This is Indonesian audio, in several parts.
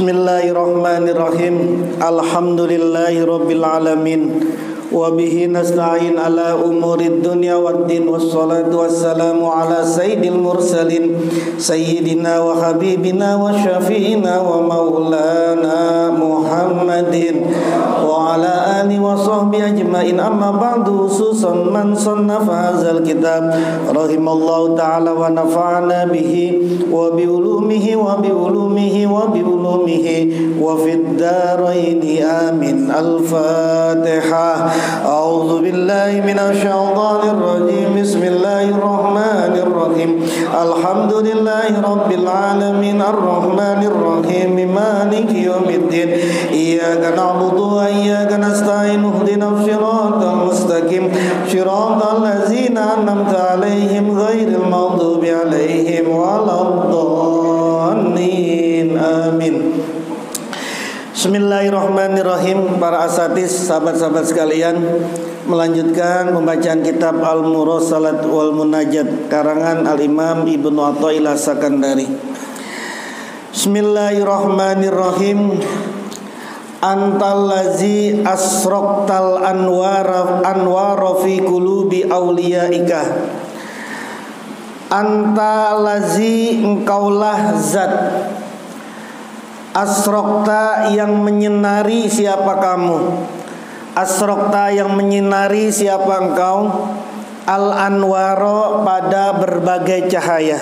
Bismillahirrahmanirrahim. Alhamdulillahirabbil alamin. Wa bihi nasta'in ala umurid dunya waddin. Wassalatu wassalamu ala sayyidil mursalin sayyidina wa habibina wa syafi'ina wa maulana Muhammadin wa ala alihi wa sahbihi ajma'in. Amma ba'du, khususan man sannafa hadzal kitab rahimallahu ta'ala wa nafa'ana bihi wa bi ulumihi wa bi ulumihi wa bi ulumihi wa fid daraini amin. Al-Fatihah. A'udzu billahi minasy syaithanir rajim. Bismillahirrahmanirrahim. Alhamdulillahi rabbil alamin arrahmanir rahim maliki yaumiddin. Iyyaka na'budu wa iyyaka nasta'in. Ihdinas siratal mustaqim. Siratal ladzina an'amta 'alaihim ghairil maghdubi 'alaihim waladdallin. Amin. Bismillahirrahmanirrahim. Para asatidz, sahabat-sahabat sekalian, melanjutkan pembacaan kitab Al-Mursalat wal Munajat karangan Al-Imam Ibnu Athaillah Sakandari. Bismillahirrahmanirrahim. Antal ladzi asraqtal anwara fi qulubi auliyaika. Antal ladzi, engkaulah zat, asrokta yang menyinari. Siapa kamu? Asrokta yang menyinari. Siapa engkau? Al-anwaro, pada berbagai cahaya.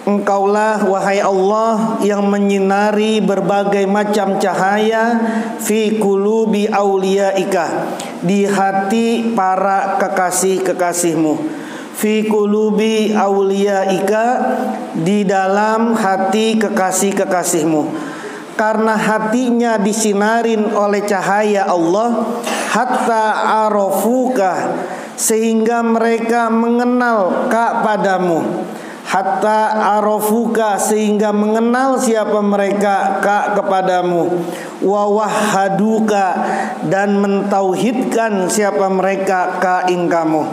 Engkaulah wahai Allah yang menyinari berbagai macam cahaya. Fi qulubi auliyaika, di hati para kekasih-kekasihmu. Fi qulubi auliyaika, di dalam hati kekasih-kekasihmu. Karena hatinya disinarin oleh cahaya Allah, hatta arafuka, sehingga mereka mengenal kepadamu. Hatta arafuka, sehingga mengenal siapa mereka kepadamu. Wa wahhaduka, dan mentauhidkan siapa mereka ing kamu.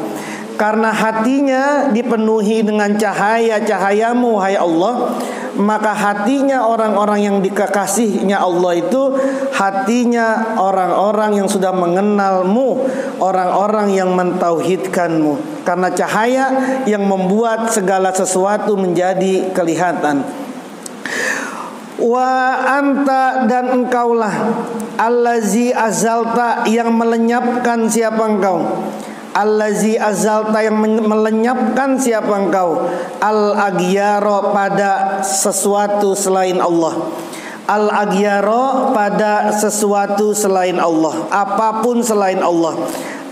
Karena hatinya dipenuhi dengan cahaya-cahayamu, hai Allah, maka hatinya orang-orang yang dikasihnya Allah itu hatinya orang-orang yang sudah mengenalmu, orang-orang yang mentauhidkanmu. Karena cahaya yang membuat segala sesuatu menjadi kelihatan. Wa anta, dan engkaulah, allazi azalta, yang melenyapkan. Siapa engkau? Allazi azalta, yang melenyapkan. Siapa engkau? Al-aghyaro, pada sesuatu selain Allah. Al-aghyaro, pada sesuatu selain Allah, apapun selain Allah.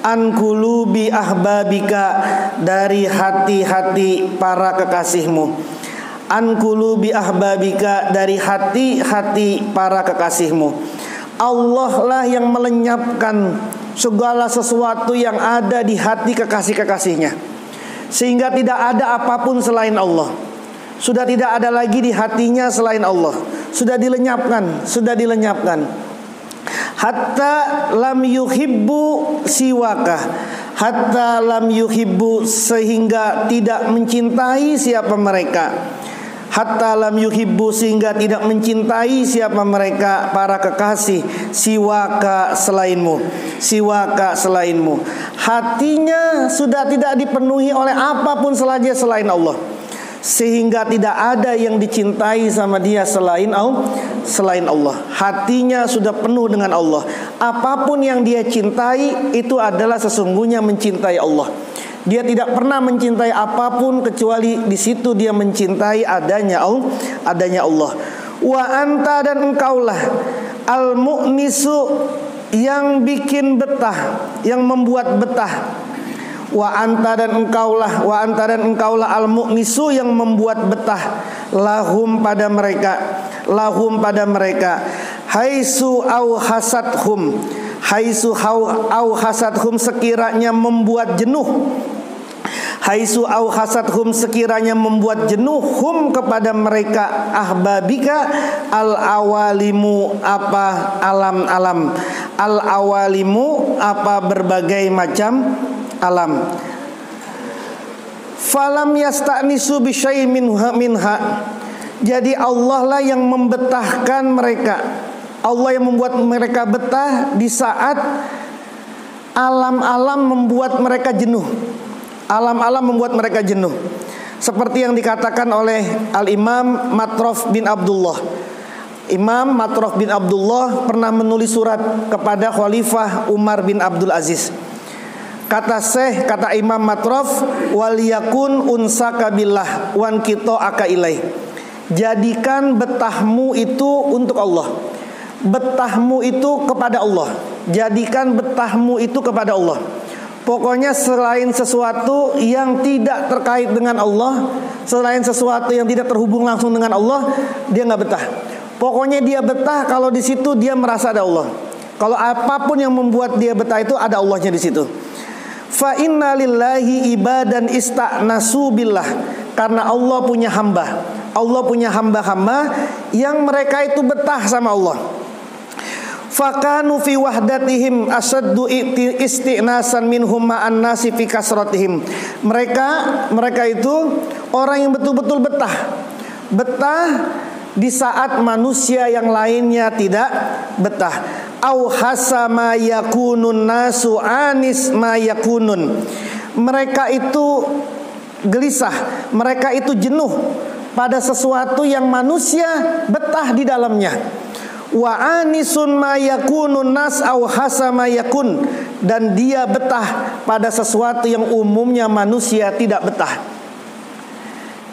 An qulubi ahbabika, dari hati-hati para kekasihmu. An qulubi ahbabika, dari hati-hati para kekasihmu. Allah lah yang melenyapkan segala sesuatu yang ada di hati kekasih-kekasihnya, sehingga tidak ada apapun selain Allah. Sudah tidak ada lagi di hatinya selain Allah. Sudah dilenyapkan. Hatta lam yuhibbu siwaka. Hatta lam yuhibbu, sehingga tidak mencintai siapa mereka. Hatta lam yuhibbu, sehingga tidak mencintai siapa mereka para kekasih. Siwaka, selainmu. Siwaka, selainmu. Hatinya sudah tidak dipenuhi oleh apapun saja selain Allah, sehingga tidak ada yang dicintai sama dia selain Allah. Hatinya sudah penuh dengan Allah. Apapun yang dia cintai itu adalah sesungguhnya mencintai Allah. Dia tidak pernah mencintai apapun kecuali di situ dia mencintai adanya Allah. Wa anta, dan engkaulah, al-mu'nisu, yang bikin betah, yang membuat betah. Wa anta, dan engkaulah al-mu'nisu, yang membuat betah. Lahum, pada mereka. Haitsu au hasathum, sekiranya membuat jenuh. Haitsu au hasathum, sekiranya membuat jenuh. Hum, kepada mereka. Ahbabika, al-awalimu, apa alam-alam. Al-awalimu, apa berbagai macam alam. Falam yasta'nisu bisyai minha, Jadi Allah lah yang membetahkan mereka. Allah yang membuat mereka betah di saat alam-alam membuat mereka jenuh. Alam-alam membuat mereka jenuh. Seperti yang dikatakan oleh Al-Imam Matraf bin Abdullah. Imam Matraf bin Abdullah pernah menulis surat kepada Khalifah Umar bin Abdul Aziz. Kata Imam Matraf, wal yakun unsaka billah wan kito aka ilaih. Jadikan betahmu itu untuk Allah. Betahmu itu kepada Allah. Jadikan betahmu itu kepada Allah. Pokoknya selain sesuatu yang tidak terkait dengan Allah, selain sesuatu yang tidak terhubung langsung dengan Allah, dia nggak betah. Pokoknya dia betah kalau di situ dia merasa ada Allah. Kalau apapun yang membuat dia betah itu ada Allahnya di situ. Fa inna lillahi ibadan ista'nasu billah. Karena Allah punya hamba. Allah punya hamba-hamba yang mereka itu betah sama Allah. Fakanu fi wahdatihim asaddu isti'nasan minhum ma'an nasi fi kasratihim. Mereka itu orang yang betul-betul betah. Betah di saat manusia yang lainnya tidak betah. Au hasama yakunun nasu anis ma yakunun. Mereka itu gelisah, mereka itu jenuh pada sesuatu yang manusia betah di dalamnya. Wa anisun ma yakunun nas au hasama yakun. Dan dia betah pada sesuatu yang umumnya manusia tidak betah.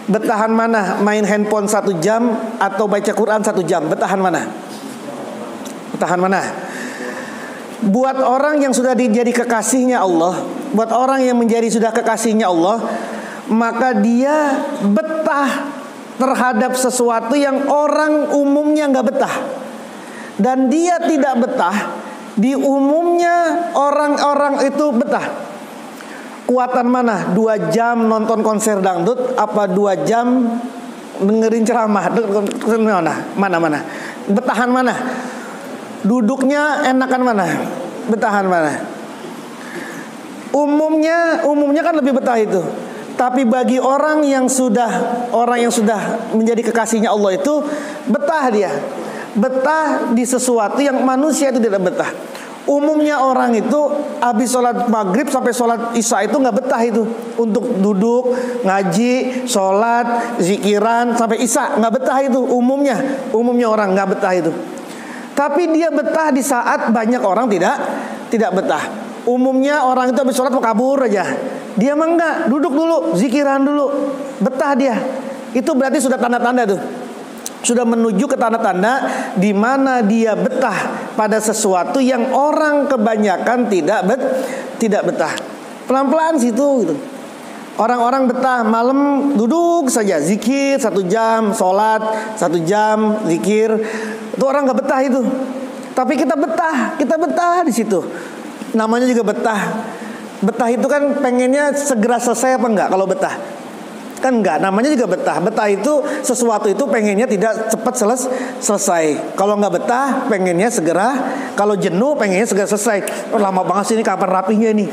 Betahan mana? Main handphone 1 jam atau baca Quran 1 jam? Betahan mana? Betahan mana? Buat orang yang sudah jadi kekasihnya Allah, buat orang yang menjadi sudah kekasihnya Allah, maka dia betah terhadap sesuatu yang orang umumnya nggak betah. Dan dia tidak betah di umumnya orang-orang itu betah. Kuatan mana? 2 jam nonton konser dangdut apa 2 jam dengerin ceramah? Mana? Betahan mana? Duduknya enakan mana? Betahan mana? Umumnya kan lebih betah itu. Tapi bagi orang yang sudah menjadi kekasihnya Allah itu betah dia. Betah di sesuatu yang manusia itu tidak betah. Umumnya orang itu habis sholat maghrib sampai sholat isya itu nggak betah itu. Untuk duduk, ngaji, sholat, zikiran sampai isya nggak betah itu. Umumnya orang nggak betah itu. Tapi dia betah di saat banyak orang tidak betah. Umumnya orang itu habis sholat mau kabur aja. Dia mah enggak, duduk dulu, zikiran dulu, betah dia. Itu berarti sudah tanda-tanda tuh. Sudah menuju ke tanda-tanda di mana dia betah pada sesuatu yang orang kebanyakan tidak betah. Pelan-pelan situ gitu. Orang-orang betah malam duduk saja zikir 1 jam, sholat 1 jam, zikir. Itu orang nggak betah itu. Tapi kita betah di situ. Namanya juga betah. Betah itu kan pengennya segera selesai apa enggak kalau betah? Kan enggak, namanya juga betah. Betah itu sesuatu itu pengennya tidak cepat selesai. Kalau enggak betah pengennya segera. Kalau jenuh pengennya segera selesai. Oh, lama banget sih ini, kapan rapinya ini?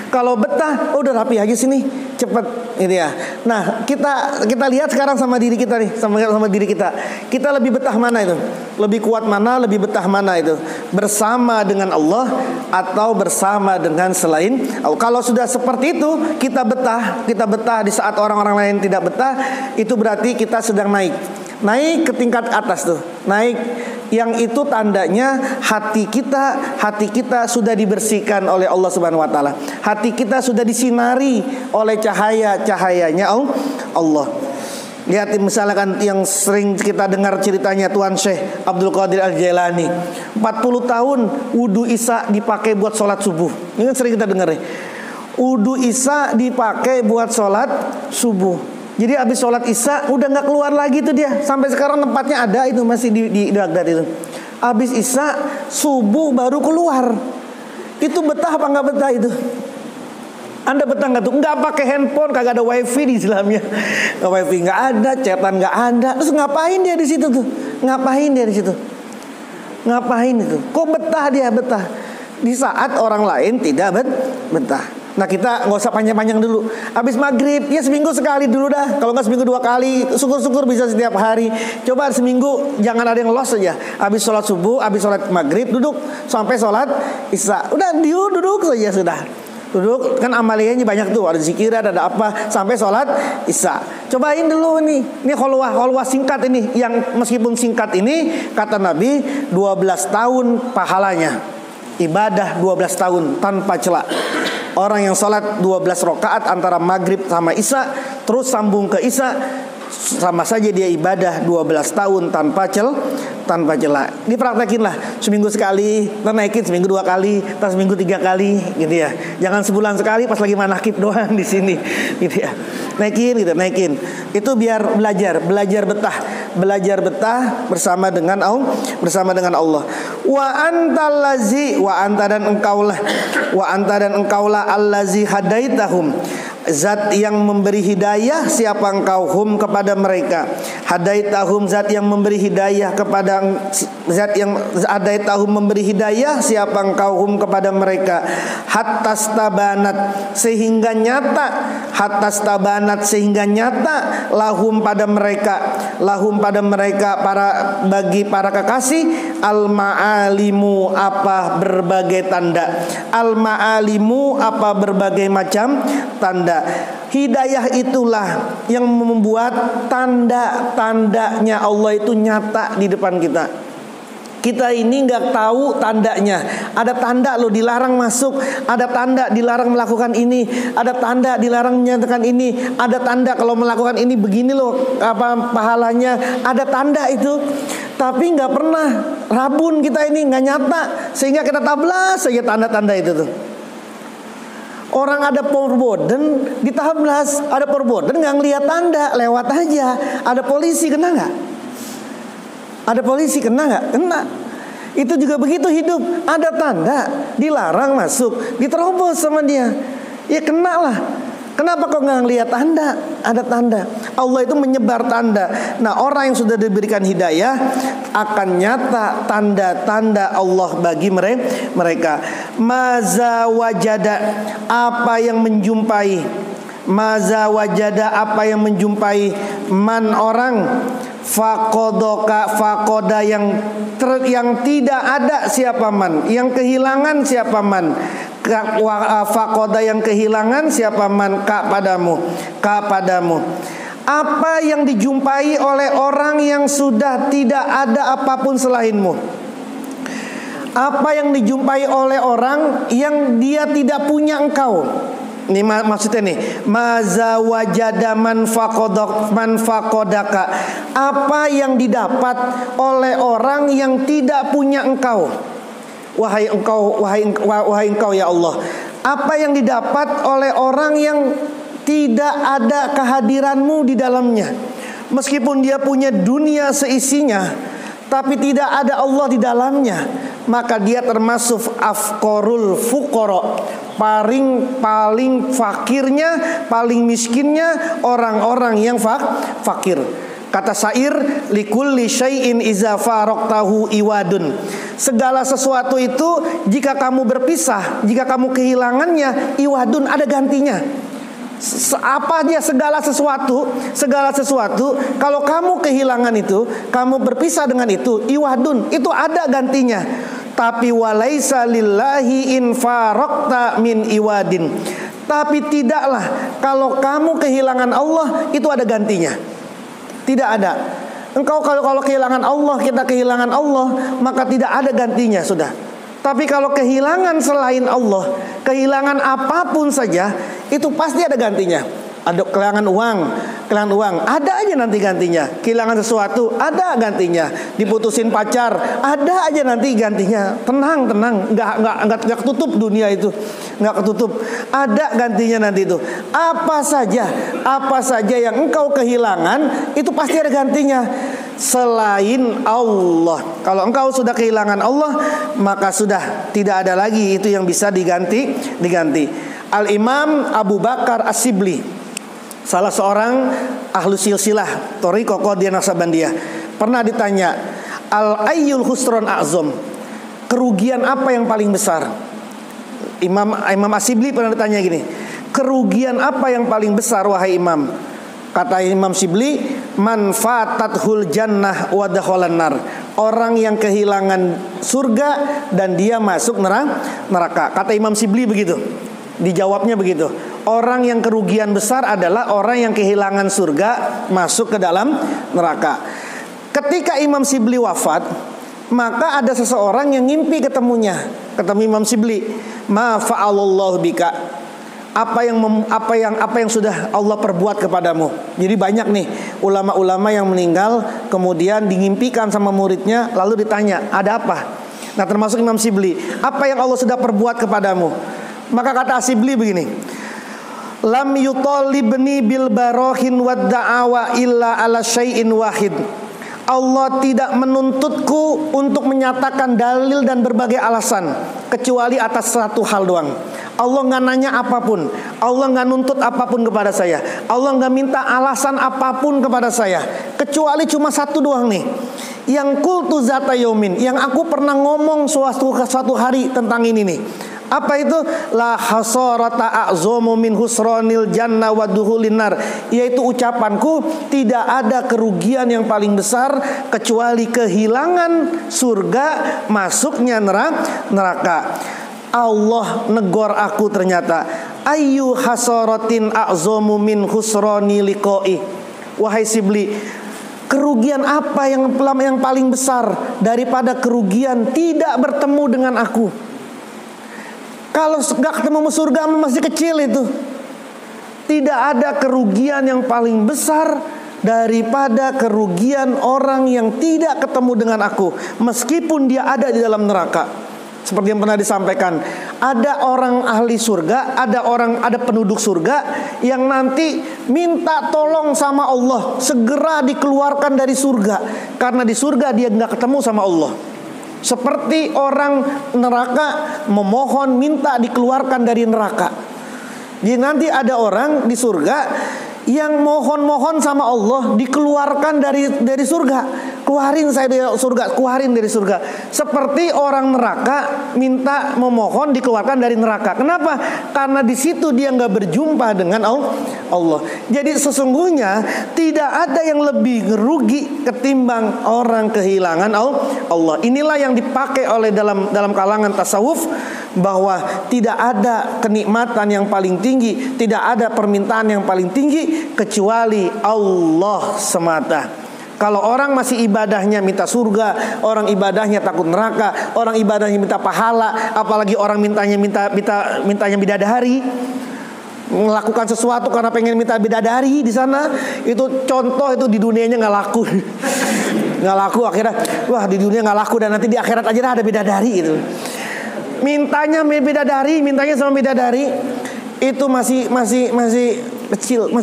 Kalau betah, udah rapi aja sini, cepet gitu ya. Nah, kita lihat sekarang sama diri kita nih, sama diri kita. Kita lebih betah mana itu? Lebih kuat mana? Lebih betah mana itu? Bersama dengan Allah atau bersama dengan selain Allah? Kalau sudah seperti itu, kita betah di saat orang-orang lain tidak betah, itu berarti kita sedang naik ke tingkat atas tuh. Naik yang itu tandanya hati kita sudah dibersihkan oleh Allah Subhanahu wa taala. Hati kita sudah disinari oleh cahayanya Allah. Lihat misalkan yang sering kita dengar ceritanya Tuan Syekh Abdul Qadir Al-Jailani. 40 tahun wudu isya dipakai buat sholat subuh. Ini kan sering kita dengar nih. Wudu isya dipakai buat sholat subuh. Jadi habis sholat isya udah gak keluar lagi tuh dia. Sampai sekarang tempatnya ada itu, masih di Baghdad itu. Habis isya subuh baru keluar. Itu betah apa gak betah itu? Anda betah gak tuh? Gak pakai handphone, kagak ada wifi di dalamnya. Wifi gak ada, chatan gak ada. Terus ngapain dia di situ tuh? Ngapain itu? Kok betah dia? Betah di saat orang lain tidak betah. Nah kita nggak usah panjang-panjang dulu. Habis maghrib ya seminggu sekali dulu dah. Kalau nggak seminggu 2 kali, syukur-syukur bisa setiap hari. Coba seminggu jangan ada yang lost saja. Habis sholat subuh, habis sholat maghrib duduk sampai sholat isya. Udah duduk saja sudah. Duduk kan amaliyahnya banyak tuh, ada zikir, ada apa sampai sholat isya. Cobain dulu nih. Ini kholwah singkat ini, yang meskipun singkat ini kata Nabi 12 tahun pahalanya. Ibadah 12 tahun tanpa celah. Orang yang sholat 12 rakaat antara maghrib sama isya, terus sambung ke isya, sama saja dia ibadah 12 tahun tanpa celah. Dipraktekinlah seminggu sekali, naikin seminggu 2 kali, seminggu 3 kali, gitu ya. Jangan sebulan sekali pas lagi manakib doang di sini, gitu ya. Naikin. Itu biar belajar betah bersama dengan Allah. Wa anta dan engkaulah allazi hadaitahum, zat yang memberi hidayah siapa engkau hum kepada mereka. Hadaitahum, zat yang memberi hidayah kepada memberi hidayah siapa engkau hum kepada mereka. Hattastabanat sehingga nyata lahum pada mereka bagi para kekasih al ma'alimu apa berbagai macam tanda. Hidayah itulah yang membuat tanda-tandanya Allah itu nyata di depan kita. Kita ini nggak tahu tandanya. Ada tanda loh dilarang masuk, ada tanda dilarang melakukan ini, ada tanda dilarang menyatakan ini, ada tanda kalau melakukan ini begini loh apa pahalanya, ada tanda itu. Tapi nggak pernah rabun kita ini, nggak nyata, sehingga kita tablas saja tanda-tanda itu tuh. Orang ada perboden ditablas, ada perboden nggak ngelihat tanda, lewat aja. Ada polisi kena nggak? Ada polisi kena nggak? Kena. Itu juga begitu hidup. Ada tanda dilarang masuk, diterobos sama dia. Ya kena lah. Kenapa kok nggak ngelihat tanda? Ada tanda. Allah itu menyebar tanda. Nah orang yang sudah diberikan hidayah akan nyata tanda-tanda Allah bagi mereka. Maza wajada apa yang menjumpai. Maza wajada apa yang menjumpai man orang. Fakoda yang tidak ada siapa man, yang kehilangan siapa man. Fakoda yang kehilangan siapa man ka padamu. Apa yang dijumpai oleh orang yang sudah tidak ada apapun selainmu. Apa yang dijumpai oleh orang yang dia tidak punya engkau. Ini maksudnya nih, maza wajada man faqodaka. Apa yang didapat oleh orang yang tidak punya engkau. Wahai engkau ya Allah. Apa yang didapat oleh orang yang tidak ada kehadiranmu di dalamnya. Meskipun dia punya dunia seisinya, tapi tidak ada Allah di dalamnya, maka dia termasuk afqarul fuqara, paling fakirnya, paling miskinnya orang-orang yang fakir. Kata syair, likulli syai'in iza faraqtahu iwadun. Segala sesuatu itu jika kamu berpisah, jika kamu kehilangannya, iwadun, ada gantinya. Apa aja segala sesuatu kalau kamu kehilangan itu, kamu berpisah dengan itu, iwadun, itu ada gantinya. Tapi walaisa lillahi in faraqta min iwadin. Tapi tidaklah kalau kamu kehilangan Allah itu ada gantinya. Tidak ada. Engkau kalau kehilangan Allah, kita kehilangan Allah, maka tidak ada gantinya sudah. Tapi kalau kehilangan selain Allah, kehilangan apapun saja, itu pasti ada gantinya. Ada kehilangan uang, ada aja nanti gantinya. Kehilangan sesuatu, ada gantinya. Diputusin pacar, ada aja nanti gantinya. Tenang, nggak ketutup dunia itu, nggak ketutup. Ada gantinya nanti itu. Apa saja yang engkau kehilangan, itu pasti ada gantinya. Selain Allah, kalau engkau sudah kehilangan Allah, maka sudah tidak ada lagi itu yang bisa diganti. Al-Imam Abu Bakar As-Sibli, salah seorang ahlu silsilah Thariqah Qadhiyah Naqsabandiyah, pernah ditanya, al-ayyul khusron a'zam, kerugian apa yang paling besar? Imam Asyibli pernah ditanya gini, kerugian apa yang paling besar wahai Imam? Kata Imam Asyibli, man fatathul jannah wa dakhalan nar. Orang yang kehilangan surga dan dia masuk neraka. Kata Imam Asyibli begitu. Dijawabnya begitu. Orang yang kerugian besar adalah orang yang kehilangan surga masuk ke dalam neraka. Ketika Imam Asyibli wafat, maka ada seseorang yang ngimpi ketemunya. Ketemu Imam Asyibli, ma fa'alallahu bika. Apa yang sudah Allah perbuat kepadamu. Jadi banyak nih ulama-ulama yang meninggal kemudian dimimpikan sama muridnya, lalu ditanya, ada apa? Nah, termasuk Imam Asyibli, apa yang Allah sudah perbuat kepadamu? Maka kata Asyibli begini, lam yutalibni bil barohin wad da'awa illa ala syai'in wahid. Allah tidak menuntutku untuk menyatakan dalil dan berbagai alasan kecuali atas satu hal doang. Allah nggak nanya apapun, Allah nggak nuntut apapun kepada saya, Allah nggak minta alasan apapun kepada saya, kecuali cuma satu doang nih. Yang qultu zata yaumin, yang aku pernah ngomong suatu hari tentang ini nih. Apa itu? La hasarata a'zamu min husranil jannah wa dukhulin nar. Yaitu ucapanku, tidak ada kerugian yang paling besar kecuali kehilangan surga, masuknya neraka. Allah negor aku ternyata. Ayu hasaratin a'zamu min husrani liqa'i. Wahai Asyibli, kerugian apa yang paling besar daripada kerugian tidak bertemu dengan aku? Kalau gak ketemu surga masih kecil itu. Tidak ada kerugian yang paling besar daripada kerugian orang yang tidak ketemu dengan aku, meskipun dia ada di dalam neraka. Seperti yang pernah disampaikan, ada orang ahli surga, ada penduduk surga yang nanti minta tolong sama Allah segera dikeluarkan dari surga, karena di surga dia nggak ketemu sama Allah. Seperti orang neraka memohon minta dikeluarkan dari neraka. Jadi nanti ada orang di surga yang mohon-mohon sama Allah dikeluarkan dari surga. Keluarin saya dari surga, keluarin dari surga. Seperti orang neraka minta memohon dikeluarkan dari neraka. Kenapa? Karena di situ dia nggak berjumpa dengan Allah. Jadi sesungguhnya tidak ada yang lebih rugi ketimbang orang kehilangan Allah. Inilah yang dipakai oleh dalam kalangan tasawuf, bahwa tidak ada kenikmatan yang paling tinggi, tidak ada permintaan yang paling tinggi kecuali Allah semata. Kalau orang masih ibadahnya minta surga, orang ibadahnya takut neraka, orang ibadahnya minta pahala, apalagi orang mintanya bidadari, melakukan sesuatu karena pengen minta bidadari di sana, itu contoh itu di dunianya nggak laku, nggak laku akhirnya, wah di dunia nggak laku dan nanti di akhirat aja ada bidadari itu. Mintanya sama bidadari itu masih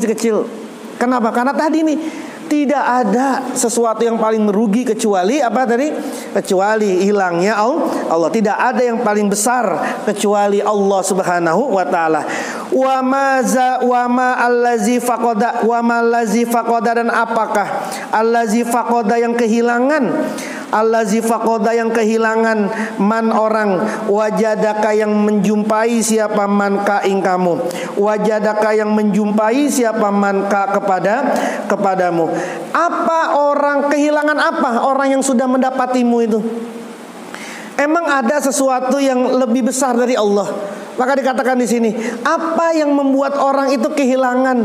kecil. Kenapa? Karena tadi nih tidak ada sesuatu yang paling merugi kecuali apa tadi? Kecuali hilangnya Allah. Tidak ada yang paling besar kecuali Allah Subhanahu wa taala. Wa ma allazi faqada dan apakah allazi faqada yang kehilangan? Allazi faqada yang kehilangan man orang, wajadaka yang menjumpai siapa man ka ing kamu, wajadaka yang menjumpai siapa man ka kepadamu. Apa orang kehilangan apa? Orang yang sudah mendapatimu itu. Emang ada sesuatu yang lebih besar dari Allah? Maka dikatakan di sini, apa yang membuat orang itu kehilangan?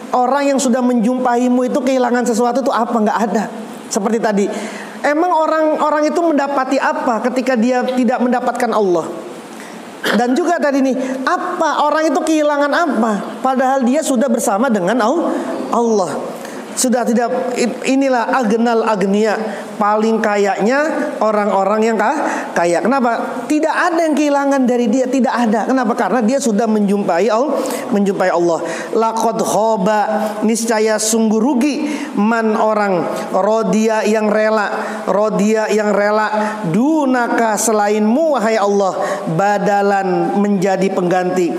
Orang yang sudah menjumpaimu itu kehilangan sesuatu itu apa? Enggak ada. Seperti tadi, emang orang itu mendapati apa ketika dia tidak mendapatkan Allah? Dan juga tadi nih, apa orang itu kehilangan apa? Padahal dia sudah bersama dengan Allah. Sudah tidak, inilah agnal agnia, paling kayanya orang-orang yang kaya. Kenapa? Tidak ada yang kehilangan dari dia, tidak ada. Kenapa? Karena dia sudah menjumpai Allah. Laqad khoba, niscaya sungguh rugi man orang rodia yang rela dunaka selainmu wahai Allah, badalan menjadi pengganti.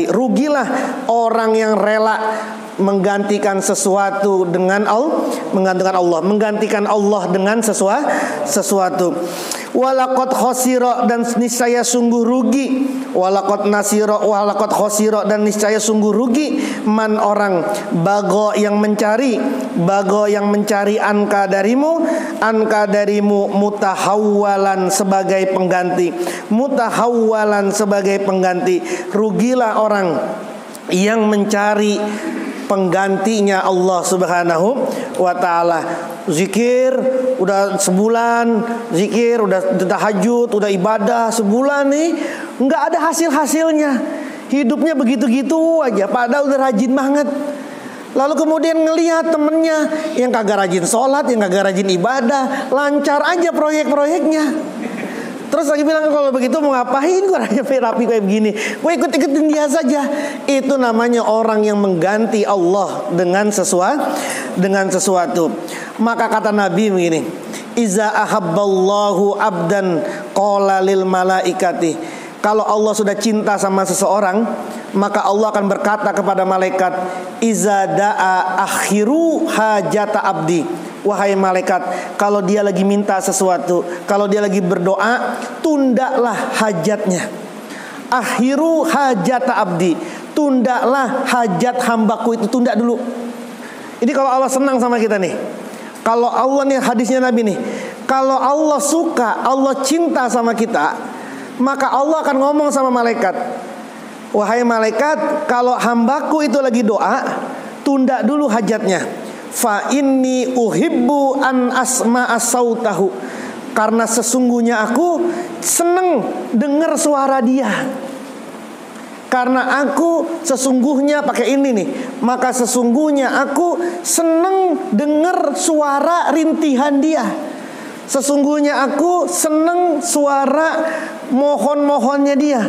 Rugilah orang yang rela menggantikan sesuatu dengan Allah, menggantikan Allah dengan sesuatu. Walaqad khasira, dan niscaya sungguh rugi. Walaqad khasira, dan niscaya sungguh rugi. Man, orang bago yang mencari anka darimu mutahawwalan sebagai pengganti. Rugilah orang yang mencari penggantinya Allah Subhanahu wa ta'ala. Zikir udah sebulan, zikir udah tahajud, udah ibadah sebulan nih, nggak ada hasilnya. Hidupnya begitu-gitu aja, padahal udah rajin banget. Lalu kemudian ngelihat temennya yang kagak rajin sholat, yang kagak rajin ibadah, lancar aja proyek-proyeknya. Terus lagi bilang, kalau begitu mau ngapain gue rapi kayak begini, gue ikut-ikutin dia saja. Itu namanya orang yang mengganti Allah dengan sesuatu. Maka kata Nabi begini, iza ahabballahu abdan qala lil malaikati. Kalau Allah sudah cinta sama seseorang, maka Allah akan berkata kepada malaikat, iza da'a akhiru hajata abdi. Wahai malaikat, kalau dia lagi minta sesuatu, kalau dia lagi berdoa, tundalah hajatnya. Akhiru hajata abdi, tundalah hajat hambaku itu, tunda dulu. Ini kalau Allah senang sama kita nih. Kalau Allah nih, hadisnya Nabi nih, kalau Allah suka, Allah cinta sama kita, maka Allah akan ngomong sama malaikat, wahai malaikat, kalau hambaku itu lagi doa, tunda dulu hajatnya. Fa inni uhibbu an asma'a sautahu, karena sesungguhnya aku seneng dengar suara dia. Karena aku sesungguhnya, pakai ini nih, maka sesungguhnya aku seneng dengar suara rintihan dia. Sesungguhnya aku seneng suara mohon-mohonnya dia,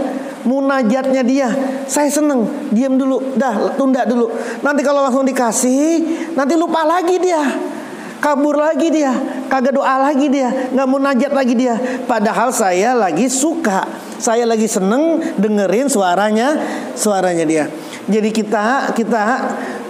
munajatnya dia. Saya seneng. Diam dulu, tunda dulu. Nanti kalau langsung dikasih, nanti lupa lagi dia, kabur lagi dia, kagak doa lagi dia, nggak munajat lagi dia. Padahal saya lagi suka, saya lagi seneng dengerin suaranya dia. Jadi kita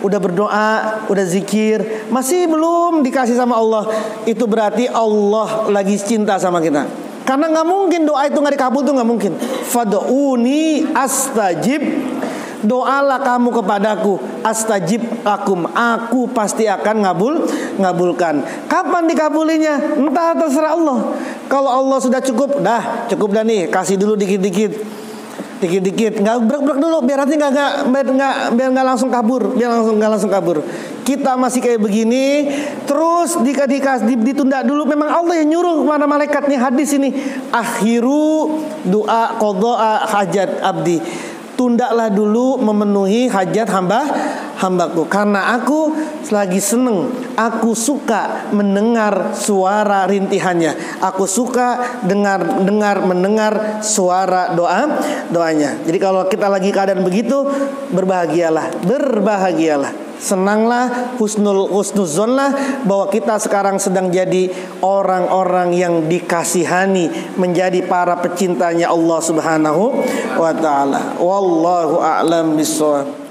udah berdoa, udah zikir, masih belum dikasih sama Allah, itu berarti Allah lagi cinta sama kita. Karena nggak mungkin doa itu nggak dikabul, tuh nggak mungkin. Fad'uni astajib, doalah kamu kepadaku, astajib lakum, aku pasti akan ngabulkan. Kapan dikabulinya? Entah, terserah Allah. Kalau Allah sudah cukup dah nih, kasih dulu dikit-dikit, nggak brek-brek dulu, biar nanti nggak langsung kabur, Kita masih kayak begini, terus ditunda dulu. Memang Allah yang nyuruh kepada malaikat nih, hadis ini, akhiru doa qadha hajat abdi, tundalah dulu memenuhi hajat hambaku, karena aku lagi seneng, aku suka mendengar suara rintihannya, aku suka mendengar suara doanya. Jadi kalau kita lagi keadaan begitu, berbahagialah, senanglah, husnuzonlah bahwa kita sekarang sedang jadi orang-orang yang dikasihani, menjadi para pecintanya Allah Subhanahu wa ta'ala. Wallahu a'lam bishawab.